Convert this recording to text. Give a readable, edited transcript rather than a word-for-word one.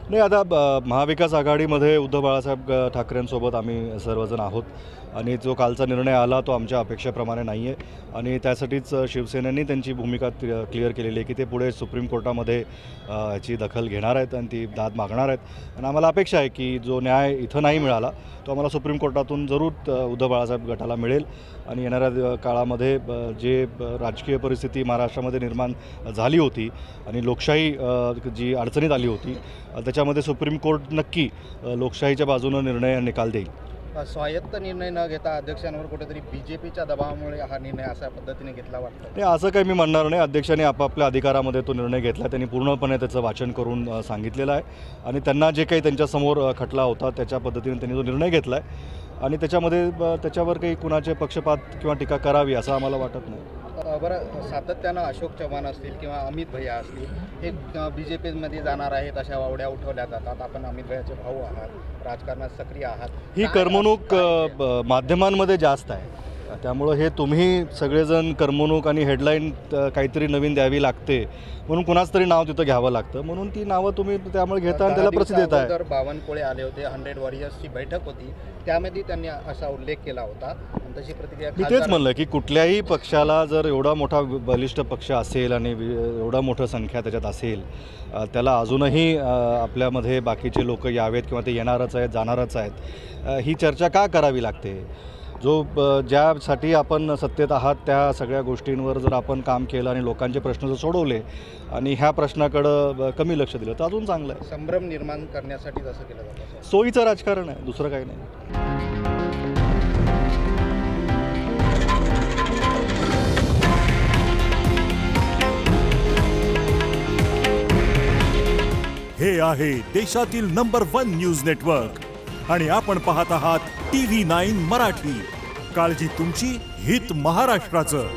नाही, आता महाविकास आघाडीमध्ये उद्धव बाळासाहेब ठाकरेंसोबत आम्ही सर्वजण आहोत आणि जो कालचा निर्णय आला तो आमच्या अपेक्षेप्रमाणे नाही आहे आणि त्यासाठीच शिवसेनेने त्यांची भूमिका क्लिअर केलेली आहे की ते पुढे सुप्रीम कोर्टामध्ये ह्याची दखल घेणार आहेत आणि ती दाद मागणार आहेत आणि आम्हाला अपेक्षा आहे की जो न्याय इथं नाही मिळाला तो आम्हाला सुप्रीम कोर्टातून जरूर उद्धव बाळासाहेब गटाला मिळेल आणि येणाऱ्या काळामध्ये जे राजकीय परिस्थिती महाराष्ट्रामध्ये निर्माण झाली होती आणि लोकशाही जी अडचणीत आली होती त्याच्यामध्ये सुप्रीम कोर्ट नक्की लोकशाहीच्या बाजूनं निर्णय निकाल देईल. स्वायत्त निर्णय न घेता अध्यक्षांवर कुठेतरी बीजेपीच्या दबावामुळे हा निर्णय अशा पद्धतीने घेतला वाटतं? नाही, असं काही मी म्हणणार नाही. अध्यक्षांनी आपापल्या अधिकारामध्ये तो निर्णय घेतला. त्यांनी पूर्णपणे त्याचं वाचन करून सांगितलेलं आहे आणि त्यांना जे काही त्यांच्यासमोर खटला होता त्याच्या पद्धतीने त्यांनी जो निर्णय घेतला आहे आणि त्याच्यावर काही कुणाचे पक्षपात किंवा टीका करावी असं आम्हाला वाटत नाही. बरं, सातत्यानं अशोक चव्हाण असतील किंवा अमित भैया असतील हे BJPमध्ये जाणार आहेत अशा वावड्या उठवल्या जातात. आपण अमित भैयाचे भाऊ आहात, राजकारणात सक्रिय आहात. ही करमणूक माध्यमांमध्ये जास्त आहे, त्यामुळं हे तुम्ही सगळेजण करमणूक आणि हेडलाईन काहीतरी नवीन द्यावी लागते म्हणून कुणाच तरी नाव तिथं घ्यावं लागतं म्हणून ती नावं तुम्ही त्यामुळे घेता आणि त्याला प्रसिद्ध देत आहे. बावनकुळे आले होते, 100 वॉरियर्सची बैठक होती, त्यामध्ये त्यांनी असा उल्लेख केला होता आणि तशी प्रतिक्रिया. मी तेच म्हणलं की कुठल्याही पक्षाला जर एवढा मोठा बलिष्ठ पक्ष असेल आणि एवढा मोठं संख्या त्याच्यात असेल त्याला अजूनही आपल्यामध्ये बाकीचे लोक यावेत किंवा ते येणारच आहेत जाणारच आहेत ही चर्चा का करावी लागते? ज्यासाठी आपण सत्तेत आहात त्या सगळ्या गोष्टींवर जर आपण काम केलं आणि लोकांचे प्रश्न जर सोडवले आणि ह्या प्रश्नाकडं कमी लक्ष दिलं तर अजून चांगलं आहे. संभ्रम निर्माण करण्यासाठी जसं केलं जातं, सोयीचं राजकारण आहे, दुसरं काही नाही. हे आहे देशातील नंबर 1 न्यूज नेटवर्क आणि आपण पाहत आहात TV9 मराठी. काळजी तुमची, हित महाराष्ट्राचं.